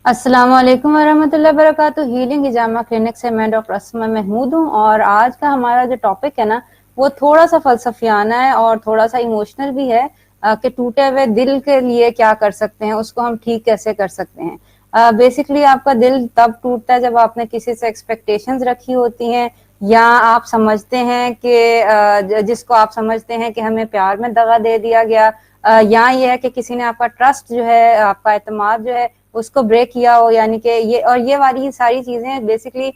अस्सलाम वालेकुम वरहमतुल्लाहि वबरकातुहू। हीलिंग हिजामा क्लिनिक से मैं डॉक्टर असमा महमूद हूँ और आज का हमारा जो टॉपिक है ना वो थोड़ा सा फलसफियाना है और थोड़ा सा इमोशनल भी है कि टूटे हुए दिल के लिए क्या कर सकते हैं, उसको हम ठीक कैसे कर सकते हैं। बेसिकली आपका दिल तब टूटता है जब आपने किसी से एक्सपेक्टेशंस रखी होती हैं या आप समझते हैं कि जिसको आप समझते हैं कि हमें प्यार में दगा दे दिया गया, या ये है कि किसी ने आपका ट्रस्ट जो है, आपका एतमाद जो है उसको ब्रेक किया हो। यानी कि ये वाली सारी चीजें बेसिकली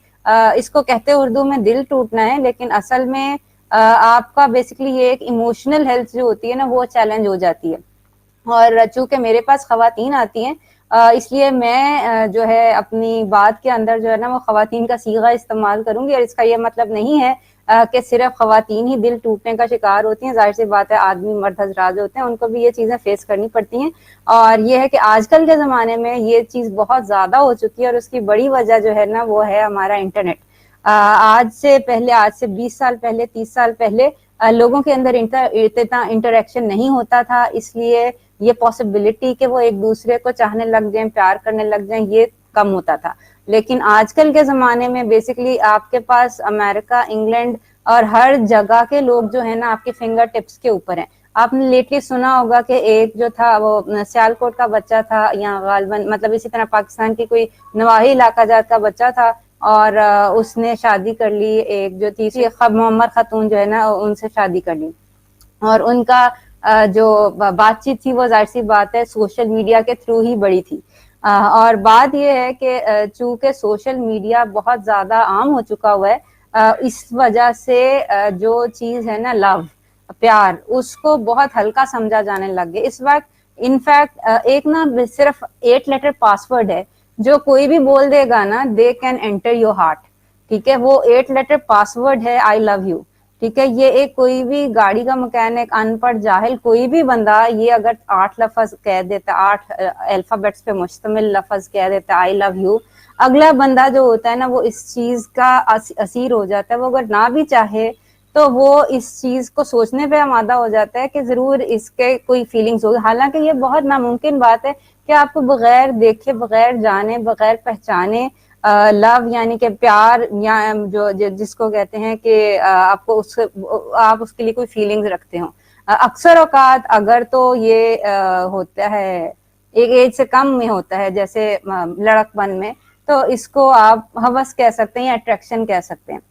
इसको कहते हैं उर्दू में दिल टूटना है, लेकिन असल में आपका बेसिकली ये एक इमोशनल हेल्थ जो होती है ना वो चैलेंज हो जाती है। और चूंकि मेरे पास खवातीन आती हैं, इसलिए मैं जो है अपनी बात के अंदर जो है ना वो खवातीन का सीगा इस्तेमाल करूंगी। और इसका ये मतलब नहीं है कि सिर्फ खवातीन ही दिल टूटने का शिकार होती हैं। जाहिर सी बात है आदमी मर्द हजरात जो होते हैं उनको भी ये चीज़ें फेस करनी पड़ती हैं। और ये है कि आजकल के ज़माने में ये चीज़ बहुत ज़्यादा हो चुकी है और उसकी बड़ी वजह जो है ना वो है हमारा इंटरनेट। आज से 20 साल पहले, 30 साल पहले लोगों के अंदर इतना इंटरेक्शन नहीं होता था, इसलिए ये पॉसिबिलिटी कि वो एक दूसरे को चाहने लग जाएं, प्यार करने लग जाएं, ये कम होता था। लेकिन आजकल के ज़माने में बेसिकली आपके पास अमेरिका, इंग्लैंड और हर जगह के लोग जो है ना आपके फिंगर टिप्स के ऊपर हैं। आपने लेटली सुना होगा कि एक जो था वो सियालकोट का बच्चा था, या गालबन मतलब इसी तरह पाकिस्तान की कोई नवाही इलाका जात का बच्चा था और उसने शादी कर ली। एक जो तीसरी मोहम्मद खातून जो है ना उनसे शादी कर ली और उनका जो बातचीत थी वो जाहिर सी बात है सोशल मीडिया के थ्रू ही बढ़ी थी। और बात ये है कि चूंकि सोशल मीडिया बहुत ज़्यादा आम हो चुका हुआ है, इस वजह से जो चीज़ है ना लव, प्यार, उसको बहुत हल्का समझा जाने लग गया इस वक्त। इनफैक्ट एक ना सिर्फ 8 लेटर पासवर्ड है जो कोई भी बोल देगा ना, they can enter your heart. ठीक है, वो 8 लेटर पासवर्ड है, आई लव यू। ठीक है, ये एक कोई भी गाड़ी का मैकेनिक, अनपढ़ जाहिल कोई भी बंदा ये अगर 8 लफ्ज कह देता, 8 अल्फाबेट्स पे मुश्तमिल लफ्ज कह देता आई लव यू, अगला बंदा जो होता है ना वो इस चीज का असीर हो जाता है। वो अगर ना भी चाहे तो वो इस चीज को सोचने पे आमादा हो जाता है कि जरूर इसके कोई फीलिंग्स होगी। हालांकि ये बहुत नामुमकिन बात है कि आपको बगैर देखे, बगैर जाने, बगैर पहचाने लव यानी कि प्यार या जो जिसको कहते हैं कि आपको आप उसके लिए कोई फीलिंग्स रखते हो। अक्सर औकात अगर तो ये होता है एक एज से कम में होता है, जैसे लड़कपन में, तो इसको आप हवस कह सकते हैं या अट्रैक्शन कह सकते हैं।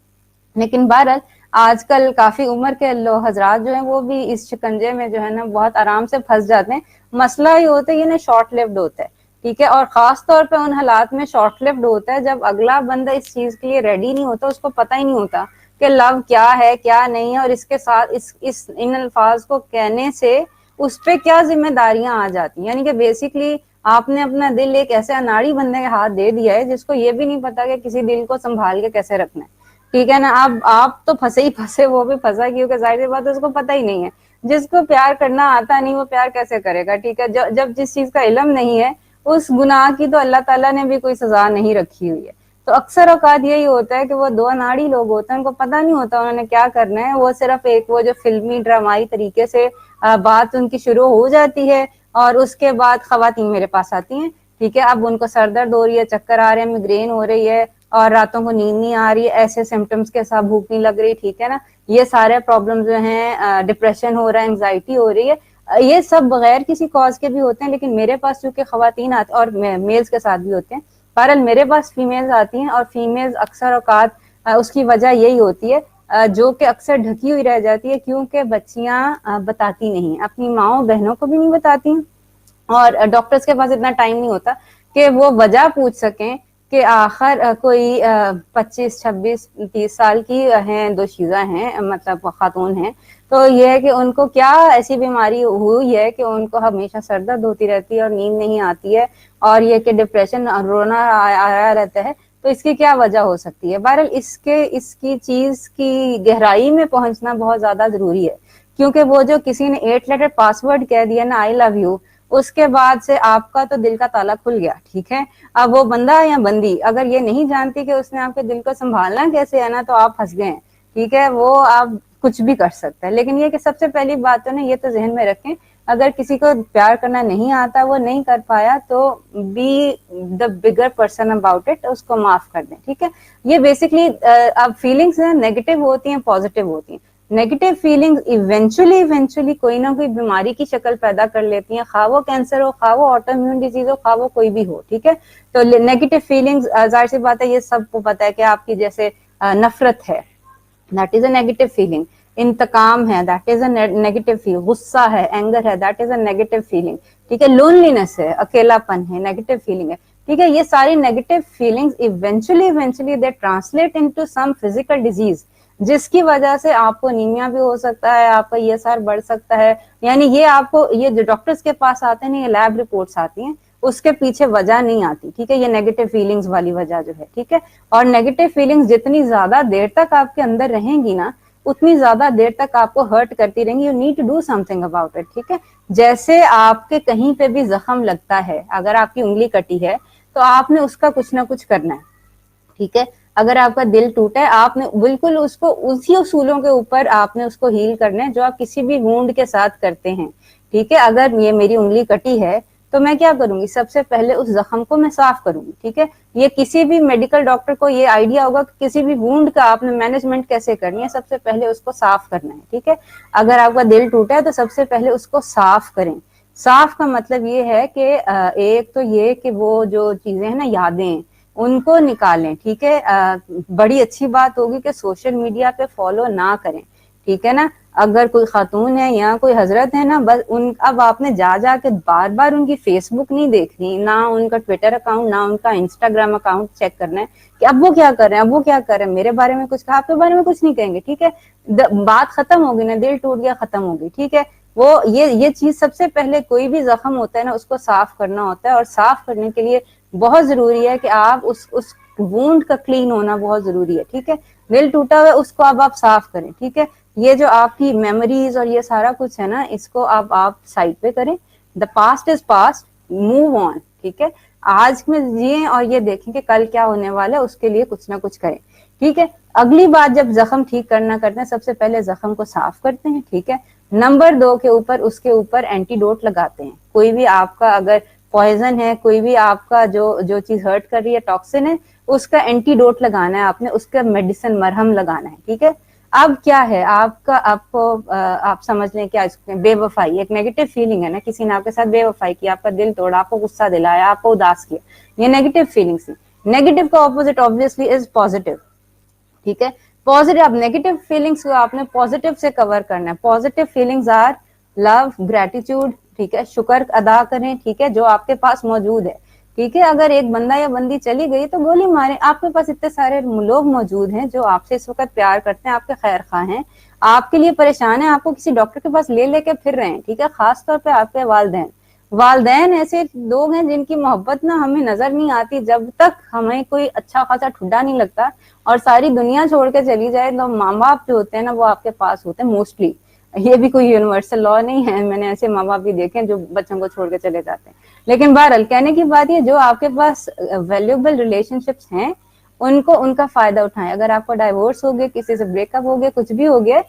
लेकिन बहरहाल आजकल काफी उम्र के लोग हजरात जो हैं वो भी इस शिकंजे में जो है ना बहुत आराम से फंस जाते हैं। मसला ये होता है ये ना शॉर्ट लिव्ड होता है। ठीक है, और खास तौर पे उन हालात में शॉर्ट लिव्ड होता है जब अगला बंदा इस चीज के लिए रेडी नहीं होता, उसको पता ही नहीं होता कि लव क्या है क्या नहीं है, और इसके साथ इस इन अल्फाज को कहने से उस पे क्या जिम्मेदारियां आ जाती हैं। यानी कि बेसिकली आपने अपना दिल एक ऐसे अनाड़ी बंदे के हाथ दे दिया है जिसको ये भी नहीं पता कि किसी दिल को संभाल के कैसे रखना है। ठीक है ना, आप तो फंसे ही फंसे, वो भी फंसा, क्योंकि जाहिर सी बात है उसको पता ही नहीं है। जिसको प्यार करना आता नहीं वो प्यार कैसे करेगा। ठीक है, जब जिस चीज का इल्म नहीं है उस गुनाह की तो अल्लाह ताला ने भी कोई सजा नहीं रखी हुई है। तो अक्सर औकात यही होता है कि वो दो अनाड़ी लोग होते हैं, उनको पता नहीं होता उन्होंने क्या करना है। वो सिर्फ एक वो जो फिल्मी ड्रामाई तरीके से बात उनकी शुरू हो जाती है और उसके बाद खवातीन मेरे पास आती हैं। ठीक है, अब उनको सर दर्द हो रही है, चक्कर आ रहे हैं, मिग्रेन हो रही है और रातों को नींद नहीं आ रही है, ऐसे सिम्टम्स के साथ भूख नहीं लग रही। ठीक है ना, ये सारे प्रॉब्लम जो हैं, डिप्रेशन हो रहा है, एंग्जाइटी हो रही है, ये सब बगैर किसी कॉज के भी होते हैं। लेकिन मेरे पास चूंकि खवातीन आती और मेल्स के साथ भी होते हैं, बहरहाल मेरे पास फीमेल्स आती हैं और फीमेल्स अक्सर औकात उसकी वजह यही होती है जो कि अक्सर ढकी हुई रह जाती है, क्योंकि बच्चियां बताती नहीं, अपनी माओ बहनों को भी नहीं बताती और डॉक्टर्स के पास इतना टाइम नहीं होता कि वो वजह पूछ सकें कि आखिर कोई 25, 26, 30 साल की हैं, दो शीज़ा हैं, मतलब खातून हैं, तो ये है कि उनको क्या ऐसी बीमारी हुई है कि उनको हमेशा सर दर्द होती रहती है और नींद नहीं आती है, और ये कि डिप्रेशन, रोना आया रहता है। तो इसकी क्या वजह हो सकती है? बहरहाल इसकी चीज की गहराई में पहुंचना बहुत ज्यादा जरूरी है, क्योंकि वो जो किसी ने 8 लेटर पासवर्ड कह दिया ना, आई लव यू, उसके बाद से आपका तो दिल का ताला खुल गया। ठीक है, अब वो बंदा या बंदी अगर ये नहीं जानती कि उसने आपके दिल को संभालना कैसे है ना, तो आप फंस गए हैं। ठीक है, वो आप कुछ भी कर सकते हैं। लेकिन ये कि सबसे पहली बात तो ना ये तो जहन में रखें اگر کسی کو پیار کرنا نہیں آتا, وہ نہیں کر پایا, تو be the bigger person about it, اس کو معاف کر دیں, ٹھیک ہے. یہ بیسکلی اب فیلنگس ہیں نیگیٹو ہوتی ہیں پازیٹیو ہوتی ہیں. نیگیٹو فیلنگ ایونچولی کوئی نہ کوئی بیماری کی شکل پیدا کر لیتی ہیں, خواہ وہ کینسر ہو, خواہ وہ آٹو امیون ڈیزیز ہو, خواہ وہ کوئی بھی ہو, ٹھیک ہے. تو نیگیٹو فیلنگز ظاہر سی بات ہے, یہ سب کو پتا ہے کہ آپ کی جیسے نفرت ہے, that is a negative feeling. انتقام ہے, that is a negative feeling. غصہ ہے, اینگر ہے, that is a negative feeling, ٹھیک ہے. لونلینس ہے, اکیلا پن ہے, نیگیٹو فیلنگ ہے, ٹھیک ہے. یہ ساری negative feelings eventually they translate into some physical disease, جس کی وجہ سے آپ کو انیمیا بھی ہو سکتا ہے, آپ کا ESR بڑھ سکتا ہے. یعنی یہ آپ کو, یہ جو ڈاکٹرز کے پاس آتے ہیں, یہ لیب رپورٹس آتی ہیں, اس کے پیچھے وجہ نہیں آتی, ٹھیک ہے. یہ نیگیٹو فیلنگز والی وجہ جو ہے, ٹھیک ہے. اور نیگیٹو فیلنگز جتنی زیادہ دیر تک آپ کے اندر رہیں گی نا, اتنی زیادہ دیر تک آپ کو ہرٹ کرتی رہیں گی. You need to do something about it, ٹھیک ہے. جیسے آپ کے کہیں پہ بھی زخم لگتا ہے, اگر آپ کی انگلی کٹی ہے تو آپ نے اس کا کچھ نہ کچھ کرنا ہے, ٹھیک ہے. اگر آپ کا دل ٹوٹا ہے, آپ نے بالکل اس کو اسی اصولوں کے اوپر آپ نے اس کو ہیل کرنا ہے جو آپ کسی بھی وونڈ کے ساتھ کرتے ہیں, ٹھیک ہے. اگر یہ میری انگلی کٹی ہے تو میں کیا کروں گی, سب سے پہلے اس زخم کو میں صاف کروں گی, ٹھیک ہے. یہ کسی بھی میڈیکل ڈاکٹر کو یہ آئیڈیا ہوگا کہ کسی بھی وونڈ کا آپ نے مینجمنٹ کیسے کرنی ہے, سب سے پہلے اس کو صاف کرنا ہے, ٹھیک ہے. اگر آپ کا دل ٹوٹا ہے تو سب سے پہلے اس کو صاف کریں. صاف کا مطلب یہ ہے کہ ایک تو یہ کہ وہ جو چیزیں ہیں نا, یادیں, ان کو نکالیں, ٹھیک ہے. بڑی اچھی بات ہوگی کہ سوشل میڈیا پہ فالو نہ کریں, ٹھیک ہے نا. اگر کوئی خاتون ہے یا کوئی حضرت ہے نا, بس اب آپ نے جا کے بار بار ان کی فیس بک نہیں دیکھنی, نہ ان کا ٹویٹر اکاؤنٹ, نہ ان کا انسٹاگرام اکاؤنٹ چیک کرنا ہے کہ اب وہ کیا کر رہے ہیں, اب وہ کیا کر رہے ہیں, میرے بارے میں کچھ کہا, آپ کے بارے میں کچھ نہیں کہیں گے, ٹھیک ہے. بات ختم ہوگی نا, دل ٹوٹ گیا, ختم ہوگی, ٹھیک ہے. وہ یہ چیز سب سے پہلے, کوئی بھی زخم ہوتا ہے نا, اس کو صاف کرنا ہوتا ہے, اور صاف کرنے کے لیے بہت ضروری ہے کہ آپ اس وونڈ کا کلین ہونا بہت ضروری ہے, ٹھیک ہے. دل ٹوٹا ہوا ہے, اس کو اب آپ صاف کریں, ٹھیک ہے. یہ جو آپ کی میموریز اور یہ سارا کچھ ہے نا, اس کو اب آپ سائڈ پہ کریں. The past is past, move on, ٹھیک ہے. آج میں جیئیں اور یہ دیکھیں کہ کل کیا ہونے والا ہے, اس کے لیے کچھ نہ کچھ کریں, ٹھیک ہے. اگلی بات, جب زخم ٹھیک کرنا کرتے ہیں, سب سے پہلے زخم کو صاف کرتے ہیں, ٹھیک ہے. نمبر 2 کے اوپر, اس کے اوپر اینٹی ڈوٹ لگاتے ہیں. کوئی بھی آپ کا اگر پوائزن ہے, کوئی بھی آپ کا جو چیز ہرٹ کر رہی ہے, ٹاکسن ہے, اس کا اینٹی ڈوٹ لگانا ہے آپ نے, اس کا میڈیسن مرہم لگانا ہے, ٹھیک ہے. اب کیا ہے آپ کو آپ سمجھ لیں کیا, بے وفائی ایک نیگیٹو فیلنگ ہے نا, کسی نے آپ کے ساتھ بے وفائی کی, آپ کا دل توڑا, آپ کو غصہ دلایا, آپ کو اداس کیا, یہ نیگیٹو فیلنگ تھی. نیگیٹو کا اپوزٹ obviously از پازیٹیو, ٹھیک ہے. پازیٹیو, اب نیگیٹو فیلنگس کو آپ نے پازیٹیو سے کور کرنا ہے. Positive feelings are love, gratitude, ٹھیک ہے. شکر ادا کریں, ٹھیک ہے, جو آپ کے پاس موجود ہے, ٹھیک ہے. اگر ایک بندہ یا بندی چلی گئی تو گولی ماریں, آپ کے پاس اتنے سارے لوگ موجود ہیں جو آپ سے اس وقت پیار کرتے ہیں, آپ کے خیر خواہ ہیں, آپ کے لیے پریشان ہیں, آپ کو کسی ڈاکٹر کے پاس لے کے پھر رہے ہیں, ٹھیک ہے. خاص طور پہ آپ کے والدین ایسے لوگ ہیں جن کی محبت نہ ہمیں نظر نہیں آتی, جب تک ہمیں کوئی اچھا خاصا ٹھڈا نہیں لگتا, اور ساری دنیا چھوڑ کے چلی جائے تو ماں باپ جو ہوتے ہیں نا, وہ آپ کے پاس ہوتے ہیں موسٹلی. یہ بھی کوئی یونیورسل لا نہیں ہے, میں نے ایسے ماں باپ بھی دیکھے جو بچوں کو چھوڑ کے چلے جاتے ہیں. لیکن بہرحال کہنے کی بات یہ, جو آپ کے پاس ویلیوبل ریلیشن شپس ہیں, ان کا فائدہ اٹھائیں. اگر آپ کو ڈائیورس ہو گیا, کسی سے بریک اپ ہو گیا, کچھ بھی ہو گیا,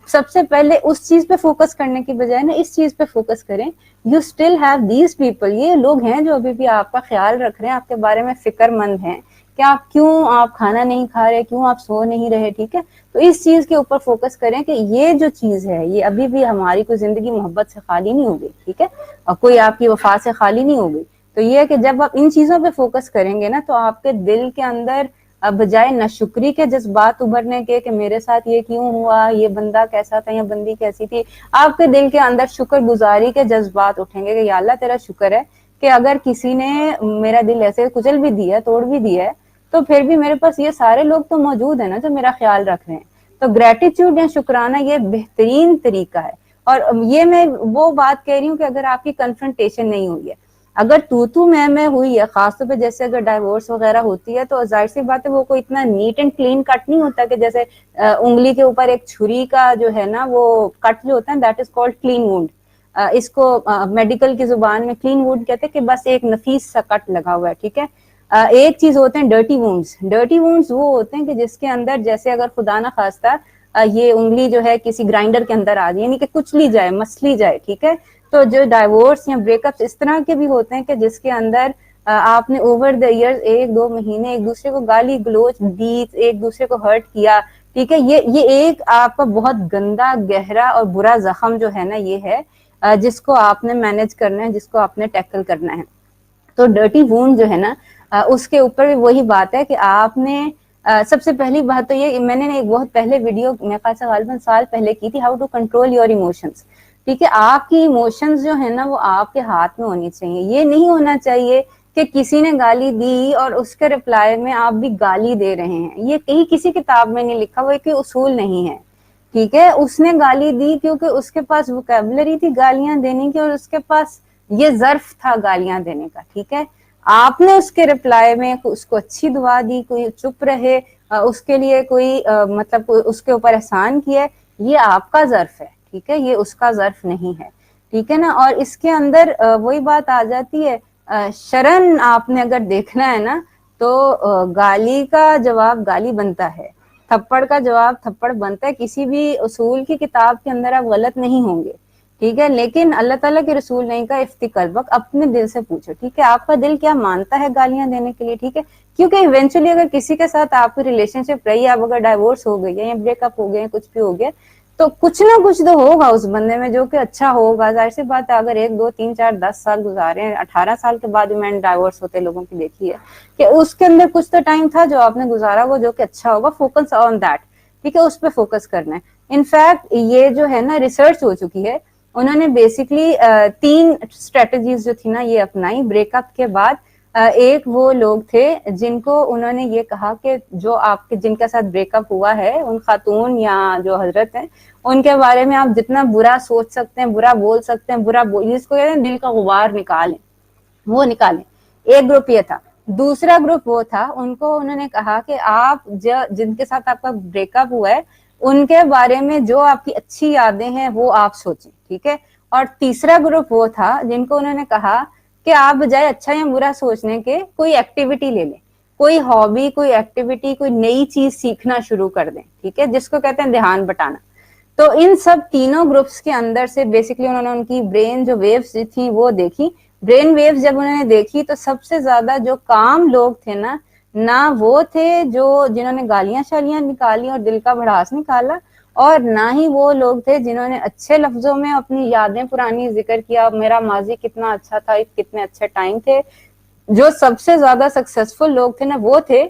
سب سے پہلے اس چیز پہ فوکس کرنے کی بجائے نا, اس چیز پہ فوکس کریں, you still have these people, یہ لوگ ہیں جو ابھی بھی آپ کا خیال رکھ رہے ہیں, آپ کے بارے میں فکر مند ہیں کہ آپ کیوں آپ کھانا نہیں کھا رہے, کیوں آپ سو نہیں رہے, ٹھیک ہے. تو اس چیز کے اوپر فوکس کریں کہ یہ جو چیز ہے, یہ ابھی بھی ہماری کوئی زندگی محبت سے خالی نہیں ہوگی, ٹھیک ہے, اور کوئی آپ کی وفا سے خالی نہیں ہوگی. تو یہ ہے کہ جب آپ ان چیزوں پہ فوکس کریں گے نا, تو آپ کے دل کے اندر بجائے ناشکری کے جذبات ابھرنے کے کہ میرے ساتھ یہ کیوں ہوا, یہ بندہ کیسا تھا یا بندی کیسی تھی, آپ کے دل کے اندر شکر گزاری کے جذبات اٹھیں گے کہ یا اللہ تیرا شکر ہے کہ اگر کسی نے میرا دل ایسے کچل بھی دیا, توڑ بھی دیا ہے, تو پھر بھی میرے پاس یہ سارے لوگ تو موجود ہیں نا جو میرا خیال رکھ رہے ہیں. تو گریٹیٹیوڈ یا شکرانہ یہ بہترین طریقہ ہے. اور یہ میں وہ بات کہہ رہی ہوں کہ اگر آپ کی کنفرنٹیشن نہیں ہوئی ہے, اگر تو میں ہوئی ہے, خاص طور پہ جیسے اگر ڈائیورس وغیرہ ہوتی ہے, تو ظاہر سی بات ہے وہ کوئی اتنا نیٹ اینڈ کلین کٹ نہیں ہوتا کہ جیسے انگلی کے اوپر ایک چھری کا جو ہے نا وہ کٹ جو ہوتا ہے, that is called clean wound. اس کو میڈیکل کی زبان میں کلین وونڈ کہتے ہیں کہ بس ایک نفیس سا کٹ لگا ہوا ہے, ٹھیک ہے. ایک چیز ہوتے ہیں ڈرٹی وونڈز. ڈرٹی وونڈز وہ ہوتے ہیں کہ جس کے اندر جیسے اگر خدا نہ خواستہ یہ انگلی جو ہے کسی گرائنڈر کے اندر آ جائے, یعنی کہ کچلی جائے, مسلی جائے, ٹھیک ہے, تو जो डाइवोर्स या ब्रेकअप्स इस तरह के भी होते हैं कि जिसके अंदर आपने ओवर द ईयर्स 1-2 महीने एक दूसरे को गाली गलोच दी, एक दूसरे को हर्ट किया, ठीक है, ये एक आपका बहुत गंदा गहरा और बुरा जख्म जो है ना ये है जिसको आपने मैनेज करना है, जिसको आपने टैकल करना है। तो डर्टी वूंड जो है ना उसके ऊपर भी वही बात है कि आपने सबसे पहली बात तो ये, मैंने एक बहुत पहले वीडियो मेरे ख्याल से गालिबन साल पहले की थी, how to control your emotions, ठीक है। आपकी इमोशंस जो है ना वो आपके हाथ में होनी चाहिए। ये नहीं होना चाहिए कि किसी ने गाली दी और उसके रिप्लाई में आप भी गाली दे रहे हैं। ये कहीं किसी किताब में नहीं लिखा हुआ, कोई उसूल नहीं है, ठीक है। उसने गाली दी क्योंकि उसके पास वोकैबुलरी थी गालियां देने की और उसके पास ये ज़र्फ था गालियां देने का, ठीक है। आपने उसके रिप्लाई में उसको अच्छी दुआ दी, कोई चुप रहे, उसके लिए कोई मतलब उसके ऊपर एहसान किया, ये आपका ज़र्फ है, ठीक है, ये उसका ज़र्फ नहीं है, ठीक है ना। और इसके अंदर वही बात आ जाती है, शरण आपने अगर देखना है ना तो गाली का जवाब गाली बनता है, थप्पड़ का जवाब थप्पड़ बनता है। किसी भी उसूल की किताब के अंदर आप गलत नहीं होंगे, ठीक है, लेकिन अल्लाह ताला के रसूल नहीं का इफ्तिकल्बक अपने दिल से पूछो, ठीक है, आपका दिल क्या मानता है गालियां देने के लिए, ठीक है। क्योंकि इवेंचुअली अगर किसी के साथ आपकी रिलेशनशिप रही, आप अगर डाइवोर्स हो गई है या ब्रेकअप हो गए, कुछ भी हो गया, तो कुछ ना कुछ तो होगा उस बंदे में जो कि अच्छा होगा। जाहिर सी बात है, अगर 1, 2, 3, 4, 10 साल गुजारे हैं, 18 साल के बाद भी मैंने डाइवोर्स होते लोगों की देखी है कि उसके अंदर कुछ तो टाइम था जो आपने गुजारा वो जो कि अच्छा होगा। फोकस ऑन दैट, ठीक है, उस पर फोकस करना है। इनफैक्ट ये जो है ना रिसर्च हो चुकी है, उन्होंने बेसिकली 3 स्ट्रेटजीज जो थी ना ये अपनाई ब्रेकअप के बाद। एक वो लोग थे जिनको उन्होंने ये कहा कि जो आपके जिनके साथ ब्रेकअप हुआ है उन खातून या जो हजरत हैं उनके बारे में आप जितना बुरा सोच सकते हैं, बुरा बोल सकते हैं, जिसको कहते हैं दिल का गुबार निकालें, वो निकालें। एक ग्रुप ये था। दूसरा ग्रुप वो था, उनको उन्होंने कहा कि आप जिनके साथ आपका ब्रेकअप हुआ है उनके बारे में जो आपकी अच्छी यादें हैं वो आप सोचें, ठीक है। और तीसरा ग्रुप वो था जिनको उन्होंने कहा कि आप बजाय अच्छा या बुरा सोचने के कोई एक्टिविटी ले लें, कोई हॉबी, कोई एक्टिविटी, कोई नई चीज सीखना शुरू कर दें, ठीक है, जिसको कहते हैं ध्यान बटाना। तो इन सब तीनों ग्रुप्स के अंदर से बेसिकली उन्होंने उनकी ब्रेन जो वेव्स थी वो देखी। ब्रेन वेव्स जब उन्होंने देखी तो सबसे ज्यादा जो काम लोग थे ना वो थे जो जिन्होंने गालियां शालियां निकाली और दिल का भड़ास निकाला, और ना ही वो लोग थे जिन्होंने अच्छे लफ्जों में अपनी यादें पुरानी जिक्र किया, मेरा माजी कितना अच्छा था, कितने अच्छे टाइम थे। जो सबसे ज्यादा सक्सेसफुल लोग थे ना वो थे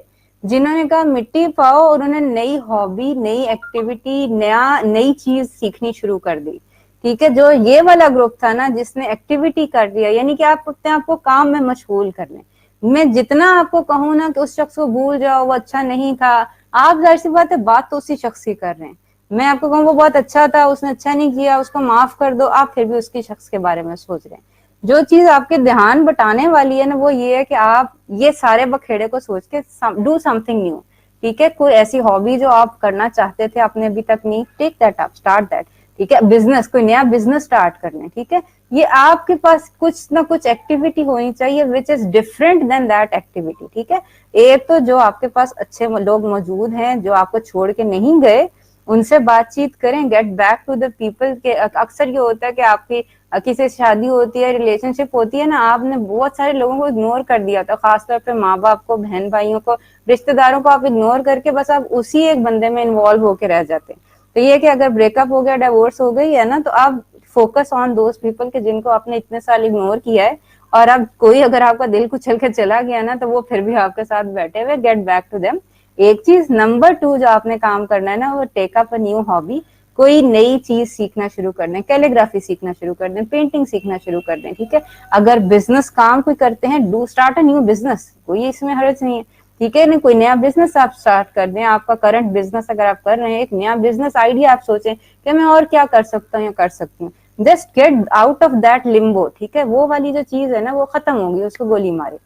जिन्होंने कहा मिट्टी पाओ और उन्होंने नई हॉबी, नई एक्टिविटी, नई चीज सीखनी शुरू कर दी, ठीक है। जो ये वाला ग्रुप था ना जिसने एक्टिविटी कर दिया, यानी कि आप अपने आपको काम में मशगूल कर लें। मैं जितना आपको कहूँ ना कि उस शख्स को भूल जाओ, वो अच्छा नहीं था, आप जाहिर सी बात है बात तो उसी शख्स की कर रहे हैं। मैं आपको कहूँ वो बहुत अच्छा था, उसने अच्छा नहीं किया, उसको माफ कर दो, आप फिर भी उसकी शख्स के बारे में सोच रहे हैं। जो चीज आपके ध्यान बटाने वाली है ना वो ये है कि आप ये सारे बखेड़े को सोच के डू समथिंग न्यू, ठीक है। कोई ऐसी हॉबी जो आप करना चाहते थे आपने अभी तक नहीं, take that up, start that, ठीक है। बिजनेस, कोई नया बिजनेस स्टार्ट करना है, ठीक है। ये आपके पास कुछ ना कुछ एक्टिविटी होनी चाहिए which is different than that activity, ठीक है। एक तो जो आपके पास अच्छे लोग मौजूद हैं जो आपको छोड़ के नहीं गए, उनसे बातचीत करें, get back to the people के। अक्सर ये होता है कि आपकी किसी से शादी होती है, रिलेशनशिप होती है ना, आपने बहुत सारे लोगों को इग्नोर कर दिया था, खासतौर पे माँ बाप को, बहन भाइयों को, रिश्तेदारों को आप इग्नोर करके बस आप उसी एक बंदे में इन्वॉल्व होके रह जाते हैं। तो ये कि अगर ब्रेकअप हो गया, डिवोर्स हो गई है ना, तो आप फोकस ऑन दोज पीपल के जिनको आपने इतने साल इग्नोर किया है, और अब कोई अगर आपका दिल कुचल के चला गया ना तो वो फिर भी आपके साथ बैठे हुए, गेट बैक टू देम। एक चीज। नंबर 2 जो आपने काम करना है ना वो take up a new hobby, कोई नई चीज सीखना शुरू कर दें, कैलीग्राफी सीखना शुरू कर दें, पेंटिंग सीखना शुरू कर दें, ठीक है। अगर बिजनेस काम कोई करते हैं, do start a new business, कोई इसमें हर्ज नहीं है, ठीक है। नहीं, कोई नया बिजनेस आप स्टार्ट कर दें। आपका करंट बिजनेस अगर आप कर रहे हैं, एक नया बिजनेस आइडिया आप सोचें कि मैं और क्या कर सकता हूँ या कर सकती हूँ, just get out of that Limbo, ठीक है। वो वाली जो चीज है ना वो खत्म होगी, उसको गोली मारे,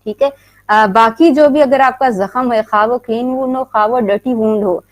ठीक है। बाकी जो भी अगर आपका जख्म है, खा वो क्लीन वुंड हो, खा वो डर्टी वुंड हो,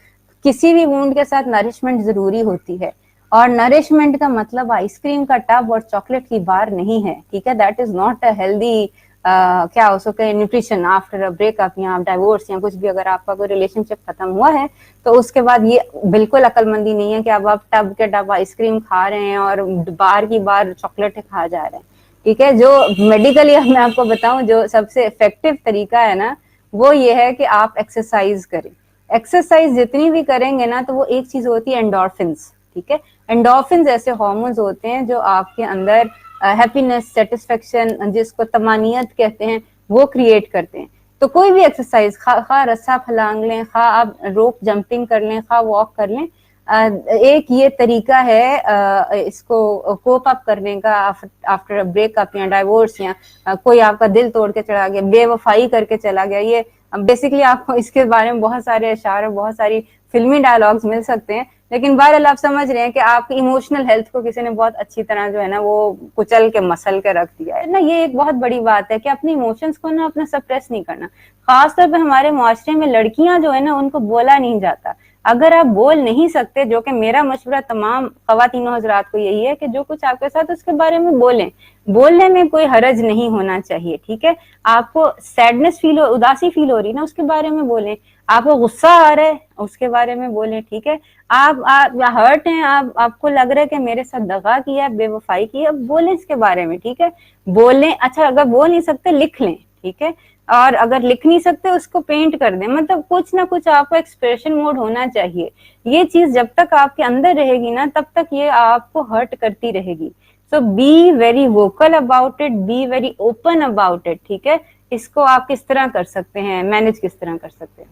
किसी भी वुंड के साथ नरिशमेंट जरूरी होती है। और नरिशमेंट का मतलब आइसक्रीम का टब और चॉकलेट की बार नहीं है, ठीक है। That is not a healthy क्या हो सके न्यूट्रिशन आफ्टर अ ब्रेकअप या डाइवोर्स या कुछ भी, अगर आपका कोई रिलेशनशिप खत्म हुआ है तो उसके बाद ये बिल्कुल अक्लमंदी नहीं है कि अब आप टब के टब आइसक्रीम खा रहे हैं और बार की बार चॉकलेट खा जा रहे हैं, ठीक है। जो मेडिकली मैं आपको बताऊं जो सबसे इफेक्टिव तरीका है ना, वो ये है कि आप एक्सरसाइज करें। एक्सरसाइज जितनी भी करेंगे ना, तो वो एक चीज होती है एंडोर्फिन्स, ठीक है। एंडोर्फिन्स ऐसे हार्मोन्स होते हैं जो आपके अंदर हैप्पीनेस, सेटिस्फेक्शन, जिसको तमानियत कहते हैं, वो क्रिएट करते हैं। तो कोई भी एक्सरसाइज, खा रस्सा फलांग लें, खा आप रोप जंपिंग कर लें, खा वॉक कर लें, एक ये तरीका है इसको कोप अप करने का आफ्टर ब्रेकअप या डाइवोर्स, या कोई आपका दिल तोड़ के चला गया, बेवफाई करके चला गया। ये बेसिकली आपको इसके बारे में बहुत सारे अशार और बहुत सारी फिल्मी डायलॉग्स मिल सकते हैं, लेकिन बहरहाल आप समझ रहे हैं कि आपकी इमोशनल हेल्थ को किसी ने बहुत अच्छी तरह जो है ना वो कुचल के मसल के रख दिया है ना। ये एक बहुत बड़ी बात है कि अपने इमोशंस को ना अपना सप्रेस नहीं करना। खासतौर पर हमारे मुआशरे में लड़कियां जो है ना, उनको बोला नहीं जाता। अगर आप बोल नहीं सकते, जो कि मेरा मशवरा तमाम खवातीनों हजरात को यही है कि जो कुछ आपके साथ उसके बारे में बोलें, बोलने में कोई हरज नहीं होना चाहिए, ठीक है। आपको सैडनेस फील हो, उदासी फील हो रही ना, उसके बारे में बोलें। आपको गुस्सा आ रहा है, उसके बारे में बोलें, ठीक है। आप हर्ट हैं, आपको लग रहा है कि मेरे साथ दगा किया, बेवफाई की, अब बोलें इसके बारे में, ठीक है। बोलें। अच्छा, अगर बोल नहीं सकते लिख लें, ठीक है। और अगर लिख नहीं सकते उसको पेंट कर दें, मतलब कुछ ना कुछ आपको एक्सप्रेशन मोड होना चाहिए। ये चीज जब तक आपके अंदर रहेगी ना, तब तक ये आपको हर्ट करती रहेगी। So be very vocal about it, be very open about it, ठीक है। इसको आप किस तरह कर सकते हैं, मैनेज किस तरह कर सकते हैं,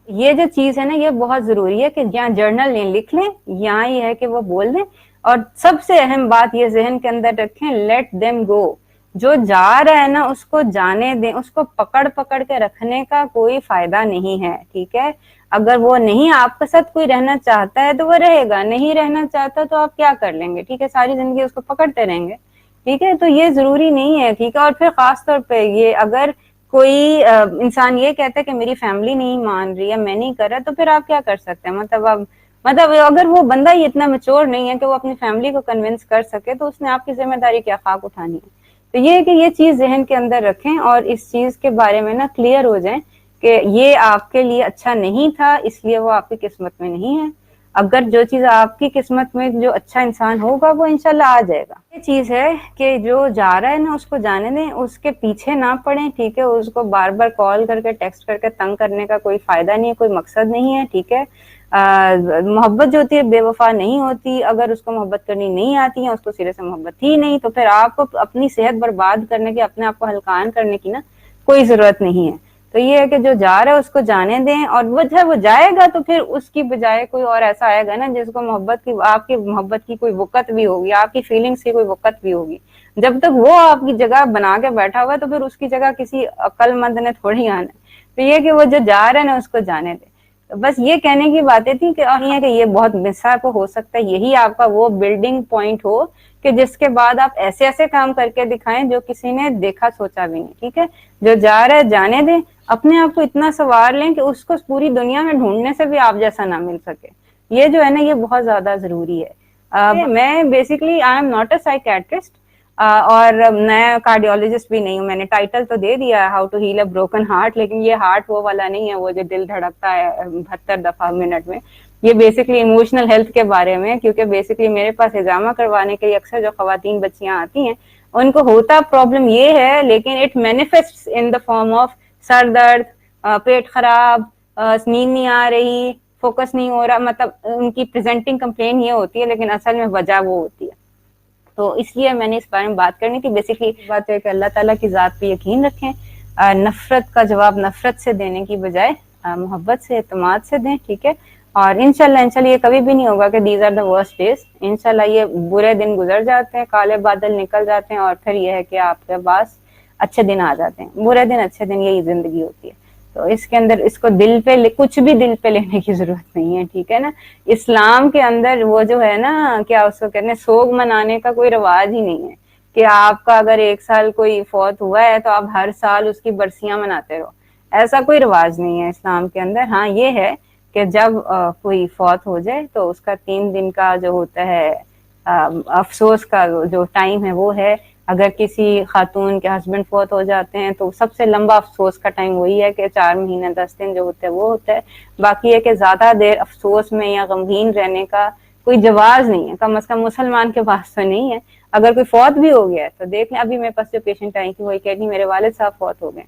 ये जो चीज है ना, ये बहुत जरूरी है कि यहाँ जर्नल लें, लिख लें, यहाँ ये है कि वो बोल दें। और सबसे अहम बात ये जहन के अंदर रखें, लेट देम गो। जो जा रहा है ना उसको जाने दें, उसको पकड़ पकड़ के रखने का कोई फायदा नहीं है, ठीक है। अगर वो नहीं आपके साथ कोई रहना चाहता है तो वो रहेगा, नहीं रहना चाहता तो आप क्या कर लेंगे, ठीक है। सारी जिंदगी उसको पकड़ते रहेंगे, ठीक है। तो ये जरूरी नहीं है, ठीक है। और फिर खास तौर पे ये अगर कोई इंसान ये कहता है कि मेरी फैमिली नहीं मान रही है, मैं नहीं कर रहा, तो फिर आप क्या कर सकते हैं। मतलब अब अगर वो बंदा ही इतना मैच्योर नहीं है कि वो अपनी फैमिली को कन्विंस कर सके, तो उसने आपकी जिम्मेदारी क्या खाक उठानी है। तो ये है कि ये चीज जहन के अंदर रखें और इस चीज के बारे में ना क्लियर हो जाएं कि ये आपके लिए अच्छा नहीं था, इसलिए वो आपकी किस्मत में नहीं है। अगर जो चीज आपकी किस्मत में जो अच्छा इंसान होगा वो इंशाल्लाह आ जाएगा। ये चीज है कि जो जा रहा है ना उसको जाने दें, उसके पीछे ना पड़े, ठीक है। उसको बार बार कॉल करके टेक्स्ट करके तंग करने का कोई फायदा नहीं है, कोई मकसद नहीं है, ठीक है। मोहब्बत जो होती है बेवफा नहीं होती। अगर उसको मोहब्बत करनी नहीं आती है, उसको सिरे से मोहब्बत ही नहीं, तो फिर आपको अपनी सेहत बर्बाद करने की, अपने आप को हल्कान करने की ना कोई जरूरत नहीं है। तो ये है कि जो जा रहा है उसको जाने दें, और वो जाएगा तो फिर उसकी बजाय कोई और ऐसा आएगा ना जिसको मोहब्बत की, आपकी मोहब्बत की कोई वक़्त भी होगी, आपकी फीलिंग्स की कोई वक़्त भी होगी। जब तक वो आपकी जगह बना के बैठा हुआ है तो फिर उसकी जगह किसी अक्लमंद ने थोड़ी आना है। तो ये कि वो जो जा रहा है ना उसको जाने दे। तो बस ये कहने की बातें थी कि ये है कि ये बहुत मिसअप हो सकता है, यही आपका वो बिल्डिंग पॉइंट हो कि जिसके बाद आप ऐसे ऐसे काम करके दिखाएं जो किसी ने देखा सोचा भी नहीं, ठीक है। जो जा रहा है जाने दें, अपने आप को इतना सवार लें कि उसको पूरी दुनिया में ढूंढने से भी आप जैसा ना मिल सके। ये जो है ना ये बहुत ज्यादा जरूरी है। मैं basically I am not a psychiatrist और मैं कार्डियोलॉजिस्ट भी नहीं हूँ। मैंने टाइटल तो दे दिया how to heal a broken heart, लेकिन ये हार्ट वो वाला नहीं है, वो जो दिल धड़कता है 72 दफा मिनट में। ये बेसिकली इमोशनल हेल्थ के बारे में, क्योंकि बेसिकली मेरे पास हिजामा करवाने के लिए अक्सर जो खवातीन बच्चियां आती हैं उनको होता प्रॉब्लम ये है, लेकिन it manifests in the form of sir दर्द, पेट खराब, नींद नहीं आ रही, फोकस नहीं हो रहा, मतलब उनकी प्रेजेंटिंग कंप्लेन ये होती है, लेकिन असल में वजह वो होती है। तो इसलिए मैंने इस बारे में बात करनी थी। बेसिकली बात है कि अल्लाह ताला की ज़ात पे यकीन रखें, नफरत का जवाब नफरत से देने की बजाय मोहब्बत से, एतमाद से दें, ठीक है। और इंशाल्लाह ये कभी भी नहीं होगा कि these are the worst days. इंशाल्लाह ये बुरे दिन गुजर जाते हैं, काले बादल निकल जाते हैं, और फिर ये है कि आपके पास अच्छे दिन आ जाते हैं। बुरे दिन अच्छे दिन, यही जिंदगी होती है। तो इसके अंदर इसको दिल पे कुछ भी दिल पे लेने की जरूरत नहीं है, ठीक है ना। इस्लाम के अंदर वो जो है ना, क्या उसको कहते हैं, सोग मनाने का कोई रिवाज ही नहीं है कि आपका अगर एक साल कोई फौत हुआ है तो आप हर साल उसकी बरसियां मनाते रहो। ऐसा कोई रिवाज नहीं है इस्लाम के अंदर। हाँ ये है कि जब कोई फौत हो जाए तो उसका 3 दिन का जो होता है अफसोस का जो टाइम है वो है, اگر کسی خاتون کے ہسبینڈ فوت ہو جاتے ہیں تو سب سے لمبا افسوس کا ٹائم وہی ہے کہ 4 مہینے 10 دن جو ہوتے ہیں وہ ہوتا ہے. باقی ہے کہ زیادہ دیر افسوس میں یا غمگین رہنے کا کوئی جواز نہیں ہے, کم از کم مسلمان کے پاس تو نہیں ہے. اگر کوئی فوت بھی ہو گیا ہے تو دیکھ لیں, ابھی میرے پاس جو پیشنٹ آئی تھی وہی کہہ رہی میرے والد صاحب فوت ہو گئے.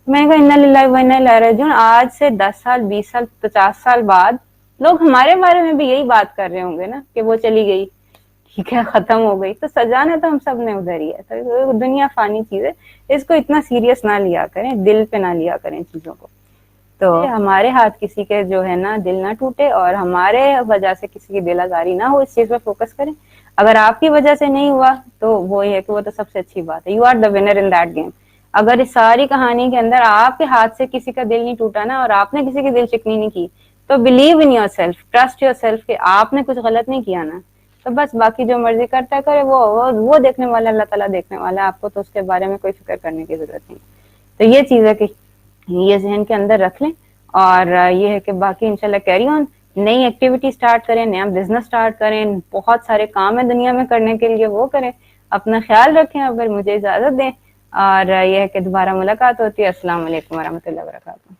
میں نے کہا انا للہ و انا الیہ راجعون. آج سے 10 سال 20 سال 50 سال بعد لوگ ہمارے بارے میں بھی یہی بات کر رہے ہوں گے نا کہ وہ چلی گئی, ٹھیک ہے, ختم ہو گئی. تو سجانا تو ہم سب نے ادھر ہی ہے. تو دنیا فانی چیز ہے, اس کو اتنا سیریس نہ لیا کریں, دل پہ نہ لیا کریں چیزوں کو. تو ہمارے ہاتھ کسی کے جو ہے نا دل نہ ٹوٹے, اور ہمارے وجہ سے کسی کی دل آزاری نہ ہو, اس چیز پہ فوکس کریں. اگر آپ کی وجہ سے نہیں ہوا تو وہ ہے کہ وہ تو سب سے اچھی بات ہے, you are the winner in that game. اگر اس ساری کہانی کے اندر آپ کے ہاتھ سے کسی کا دل نہیں ٹوٹا نا, اور آپ نے کسی کی دل چکنی نہیں کی, تو believe in your self, trust your self کہ آپ نے کچھ غلط نہیں کیا نا. تو بس باقی جو مرضی کرتا ہے کرے, وہ دیکھنے والا اللہ تعالیٰ دیکھنے والا ہے, آپ کو تو اس کے بارے میں کوئی فکر کرنے کی ضرورت نہیں. تو یہ چیز ہے کہ یہ ذہن کے اندر رکھ لیں. اور یہ ہے کہ باقی انشاءاللہ کیری آن, نئی ایکٹیویٹی سٹارٹ کریں, نیا بزنس سٹارٹ کریں, بہت سارے کام ہیں دنیا میں کرنے کے لیے, وہ کریں. اپنا خیال رکھیں, اگر مجھے اجازت دیں, اور یہ ہے کہ دوبارہ ملاقات ہوتی ہے. السلام علیکم ورحمۃ اللہ وبرکاتہ.